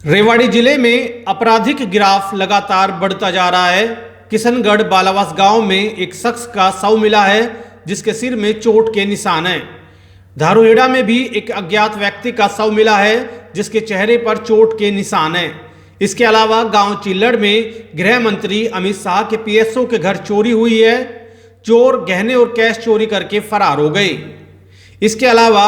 रेवाड़ी जिले में आपराधिक गिराफ लगातार बढ़ता जा रहा है। किशनगढ़ बालावास गांव में एक शख्स का शव मिला है जिसके सिर में चोट के निशान हैं। धारूहेड़ा में भी एक अज्ञात व्यक्ति का शव मिला है जिसके चेहरे पर चोट के निशान हैं। इसके अलावा गांव चिल्लड़ में गृह मंत्री अमित शाह के पीएसओ के घर चोरी हुई है। चोर गहने और कैश चोरी करके फरार हो गए। इसके अलावा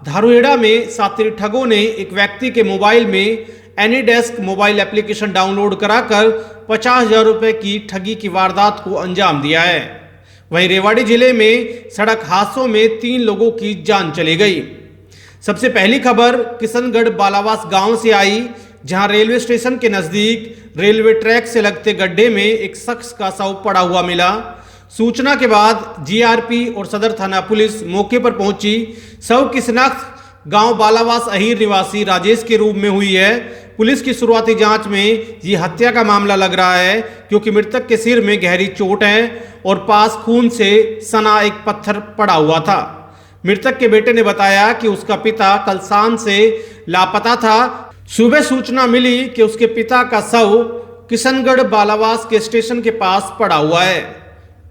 धारूहेड़ा में शातिर ठगों ने एक व्यक्ति के मोबाइल में एनीडेस्क मोबाइल एप्लीकेशन डाउनलोड कराकर 50,000 रुपये की ठगी की वारदात को अंजाम दिया है। वहीं रेवाड़ी जिले में सड़क हादसों में 3 लोगों की जान चली गई। सबसे पहली खबर किशनगढ़ बालावास गांव से आई, जहां रेलवे स्टेशन के नजदीक रेलवे ट्रैक से लगते गड्ढे में एक शख्स का शव पड़ा हुआ मिला। सूचना के बाद जीआरपी और सदर थाना पुलिस मौके पर पहुंची। शव की शिनाख्त गांव बालावास अहीर निवासी राजेश के रूप में हुई है। पुलिस की शुरुआती जांच में ये हत्या का मामला लग रहा है, क्योंकि मृतक के सिर में गहरी चोट है और पास खून से सना एक पत्थर पड़ा हुआ था। मृतक के बेटे ने बताया कि उसका पिता कल शाम से लापता था। सुबह सूचना मिली कि उसके पिता का शव किशनगढ़ बालावास के स्टेशन के पास पड़ा हुआ है।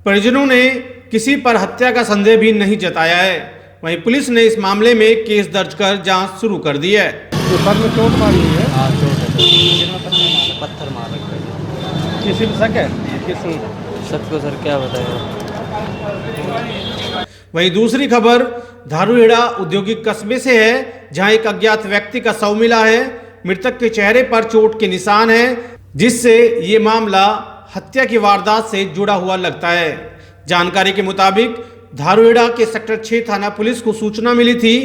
परिजनों ने किसी पर हत्या का संदेह भी नहीं जताया है। वहीं पुलिस ने इस मामले में केस दर्ज कर जांच शुरू कर दी है। तो सर में चोट मारी हुई है। हाँ चोट है, सिर में पत्थर मार रखे हैं। किसी में शक है? किस सबको सर क्या बताया। वहीं दूसरी खबर धारूहेड़ा औद्योगिक कस्बे से है, जहां एक अज्ञात व्यक्ति का शव मिला है। मृतक के चेहरे पर चोट के निशान हैं, जिससे ये मामला हत्या की वारदात से जुड़ा हुआ लगता है। जानकारी के मुताबिक धारूहेड़ा के सेक्टर 6 थाना पुलिस को सूचना मिली थी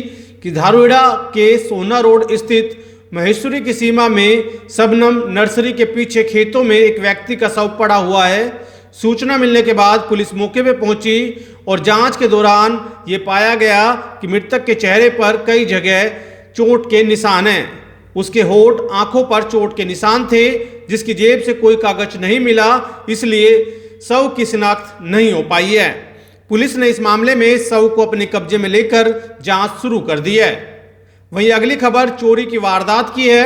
कि धारूहेड़ा के सोना रोड स्थित महेश्वरी की सीमा में सबनम नर्सरी के पीछे खेतों में एक व्यक्ति का शव पड़ा हुआ है। सूचना मिलने के बाद पुलिस मौके पर पहुंची और जांच के दौरान ये पाया गया कि मृतक के चेहरे पर कई जगह चोट के निशान हैं। उसके होठ, आंखों पर चोट के निशान थे, जिसकी जेब से कोई कागज नहीं मिला, इसलिए शव की शिनाख्त नहीं हो पाई है। पुलिस ने इस मामले में शव को अपने कब्जे में लेकर जांच शुरू कर दी है। वहीं अगली खबर चोरी की वारदात की है।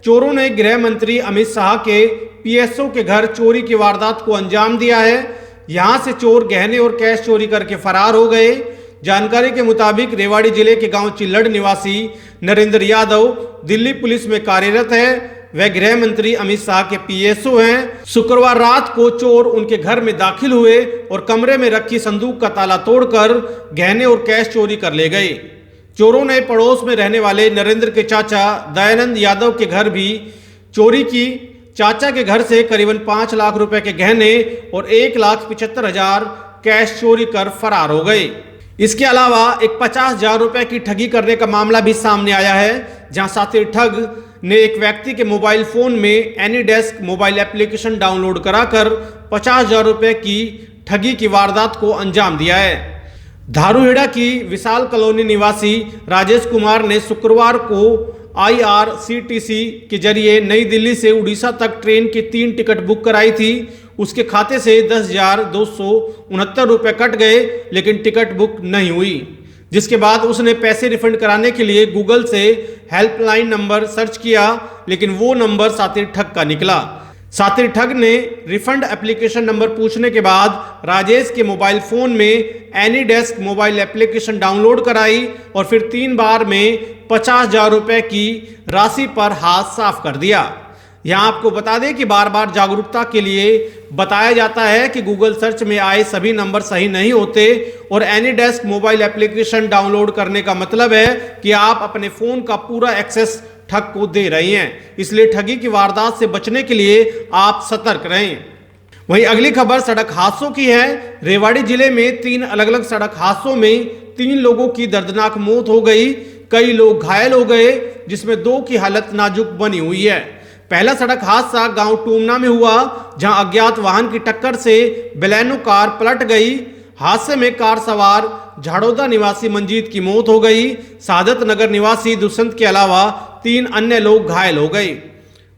चोरों ने गृह मंत्री अमित शाह के पीएसओ के घर चोरी की वारदात को अंजाम दिया है। यहां से चोर गहने और कैश चोरी करके फरार हो गए। जानकारी के मुताबिक रेवाड़ी जिले के गांव चिल्लड़ निवासी नरेंद्र यादव दिल्ली पुलिस में कार्यरत है। वह गृह मंत्री अमित शाह के पीएसओ हैं। शुक्रवार रात को चोर उनके घर में दाखिल हुए और कमरे में रखी संदूक का ताला तोड़कर गहने और कैश चोरी कर ले गए। चोरों ने पड़ोस में रहने वाले नरेंद्र के चाचा दयानंद यादव के घर भी चोरी की। चाचा के घर से करीबन 5 लाख रुपए के गहने और 1,75,000 कैश चोरी कर फरार हो गए। इसके अलावा एक 50,000 रुपए की ठगी करने का मामला भी सामने आया है, जहां शातिर ठग ने एक व्यक्ति के मोबाइल फोन में एनीडेस्क मोबाइल एप्लीकेशन डाउनलोड कराकर 50,000 रुपए की ठगी की वारदात को अंजाम दिया है। धारूहेड़ा की विशाल कॉलोनी निवासी राजेश कुमार ने शुक्रवार को IRCTC के जरिए नई दिल्ली से उड़ीसा तक ट्रेन की 3 टिकट बुक कराई थी। उसके खाते से 10,269 रुपये कट गए, लेकिन टिकट बुक नहीं हुई, जिसके बाद उसने पैसे रिफंड कराने के लिए गूगल से हेल्पलाइन नंबर सर्च किया, लेकिन वो नंबर शातिर ठग का निकला। शातिर ठग ने रिफंड एप्लीकेशन नंबर पूछने के बाद राजेश के मोबाइल फोन में एनीडेस्क मोबाइल एप्लीकेशन डाउनलोड कराई और फिर 3 बार में 50,000 रुपये की राशि पर हाथ साफ कर दिया। यहाँ आपको बता दें कि बार बार जागरूकता के लिए बताया जाता है कि गूगल सर्च में आए सभी नंबर सही नहीं होते और एनीडेस्क मोबाइल एप्लीकेशन डाउनलोड करने का मतलब है कि आप अपने फ़ोन का पूरा एक्सेस ठग को दे रहे हैं। इसलिए ठगी की वारदात से बचने के लिए आप सतर्क रहें। वहीं अगली खबर सड़क हादसों की है। रेवाड़ी जिले में 3 अलग अलग सड़क हादसों में 3 लोगों की दर्दनाक मौत हो गई। कई लोग घायल हो गए, जिसमें 2 की हालत नाजुक बनी हुई है। पहला सड़क हादसा गांव टूमना में हुआ, जहां अज्ञात वाहन की टक्कर से बेलेनो कार पलट गई। हादसे में कार सवार झाड़ोदा निवासी मंजीत की मौत हो गई। सादत नगर निवासी दुष्यंत के अलावा 3 अन्य लोग घायल हो गए।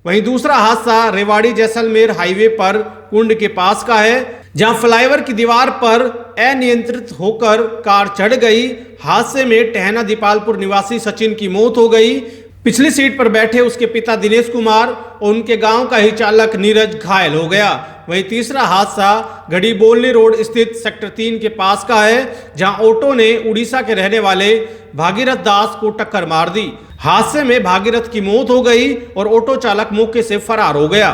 वहीं दूसरा हादसा रेवाड़ी जैसलमेर हाईवे पर कुंड के पास का है, जहां फ्लाईओवर की दीवार पर अनियंत्रित होकर कार चढ़ गई। हादसे में टहना दीपालपुर निवासी सचिन की मौत हो गई। पिछली सीट पर बैठे उसके पिता दिनेश कुमार और उनके गांव का ही चालक नीरज घायल हो गया। वहीं तीसरा हादसा गढ़ी बोलनी रोड स्थित सेक्टर 3 के पास का है, जहां ऑटो ने उड़ीसा के रहने वाले भागीरथ दास को टक्कर मार दी। हादसे में भागीरथ की मौत हो गई और ऑटो चालक मौके से फरार हो गया।